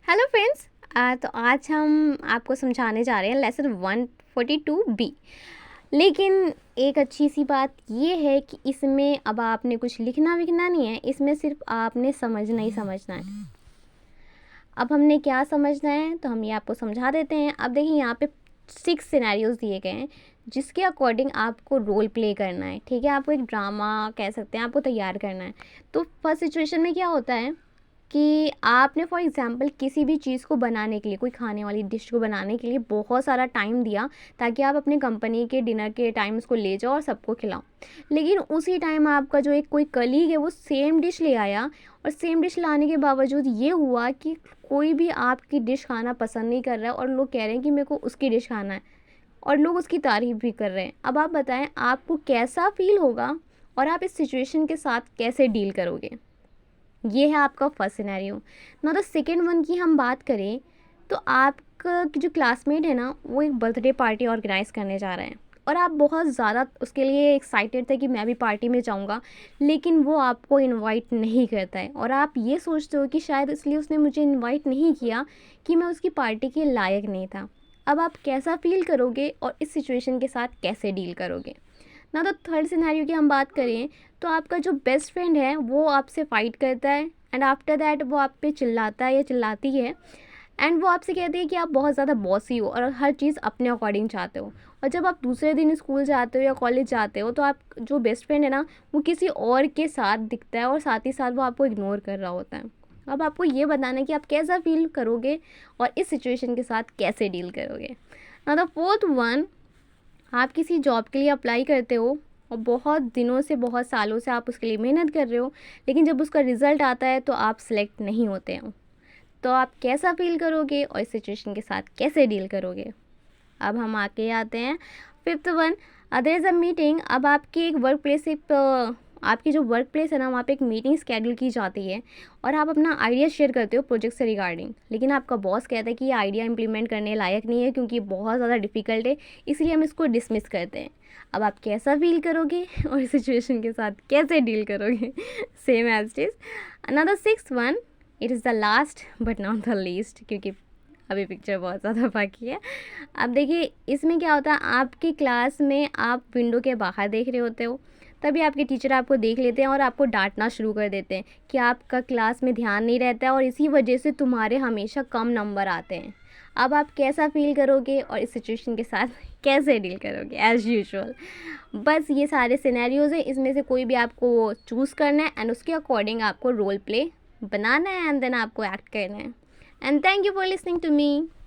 Hello friends. तो आज हम आपको समझाने जा रहे हैं लेसन 142B। लेकिन एक अच्छी सी बात ये है कि इसमें अब आपने कुछ लिखना विखना नहीं है, इसमें सिर्फ आपने समझना ही समझना है। अब हमने क्या समझना है तो हम ये आपको समझा देते हैं। अब देखिए यहाँ पे 6 सिनेरियोज दिए गए हैं जिसके अकॉर्डिंग आपको रोल प्ले करना है। ठीक है, आपको एक ड्रामा कह सकते हैं, आपको तैयार करना है। तो फर्स्ट सिचुएशन में क्या होता है कि आपने फॉर एग्ज़ाम्पल किसी भी चीज़ को बनाने के लिए, कोई खाने वाली डिश को बनाने के लिए बहुत सारा टाइम दिया ताकि आप अपने कंपनी के डिनर के टाइम उसको ले जाओ और सबको खिलाओ। लेकिन उसी टाइम आपका जो एक कोई कलीग है वो सेम डिश ले आया, और सेम डिश लाने के बावजूद ये हुआ कि कोई भी आपकी डिश खाना पसंद नहीं कर रहा है और लोग कह रहे हैं कि मेरे को उसकी डिश खाना है, और लोग उसकी तारीफ़ भी कर रहे हैं। अब आप बताएं आपको कैसा फ़ील होगा और आप इस सिचुएशन के साथ कैसे डील करोगे। ये है आपका फर्स्ट सिनेरियो। ना द सेकेंड वन की हम बात करें तो आपका जो क्लासमेट है ना वो एक बर्थडे पार्टी ऑर्गेनाइज़ करने जा रहे हैं, और आप बहुत ज़्यादा उसके लिए एक्साइटेड थे कि मैं भी पार्टी में जाऊंगा, लेकिन वो आपको इनवाइट नहीं करता है और आप ये सोचते हो कि शायद इसलिए उसने मुझे इनवाइट नहीं किया कि मैं उसकी पार्टी के लायक नहीं था। अब आप कैसा फील करोगे और इस सिचुएशन के साथ कैसे डील करोगे। ना तो थर्ड सिनेरियो की हम बात करें तो आपका जो बेस्ट फ्रेंड है वो आपसे फाइट करता है, एंड आफ्टर दैट वो आप पे चिल्लाता है या चिल्लाती है, एंड वो आपसे कहती है कि आप बहुत ज़्यादा बॉसी हो और हर चीज़ अपने अकॉर्डिंग चाहते हो। और जब आप दूसरे दिन स्कूल जाते हो या कॉलेज जाते हो तो आप जो बेस्ट फ्रेंड है ना वो किसी और के साथ दिखता है और साथ ही साथ वो आपको इग्नोर कर रहा होता है। अब आपको ये बताना है कि आप कैसा फील करोगे और इस सिचुएशन के साथ कैसे डील करोगे। ना द फोर्थ वन, आप किसी जॉब के लिए अप्लाई करते हो और बहुत दिनों से, बहुत सालों से आप उसके लिए मेहनत कर रहे हो, लेकिन जब उसका रिज़ल्ट आता है तो आप सिलेक्ट नहीं होते हो। तो आप कैसा फील करोगे और इस सिचुएशन के साथ कैसे डील करोगे। अब हम आके आते हैं fifth one, there is a meeting. अब आपकी एक वर्क प्लेस से आपकी जो वर्क प्लेस है ना वहाँ पे एक मीटिंग स्केड्यूल की जाती है और आप अपना आइडिया शेयर करते हो प्रोजेक्ट से रिगार्डिंग, लेकिन आपका बॉस कहता है कि ये आइडिया इम्प्लीमेंट करने लायक नहीं है क्योंकि ये बहुत ज़्यादा डिफ़िकल्ट है, इसलिए हम इसको डिसमिस करते हैं। अब आप कैसा फील करोगे और इस सिचुएशन के साथ कैसे डील करोगे। Same as it is. Another six one, it is the last but not the least, क्योंकि अभी पिक्चर बहुत ज़्यादा बाकी है। अब देखिए इसमें क्या होता है, आपकी क्लास में आप विंडो के बाहर देख रहे होते हो, तभी आपके टीचर आपको देख लेते हैं और आपको डांटना शुरू कर देते हैं कि आपका क्लास में ध्यान नहीं रहता है और इसी वजह से तुम्हारे हमेशा कम नंबर आते हैं। अब आप कैसा फील करोगे और इस सिचुएशन के साथ कैसे डील करोगे एज़ यूजुअल। बस ये सारे सिनेरियोज़ हैं, इसमें से कोई भी आपको चूज़ करना है एंड उसके अकॉर्डिंग आपको रोल प्ले बनाना है एंड देन आपको एक्ट करना है। And thank you for listening to me.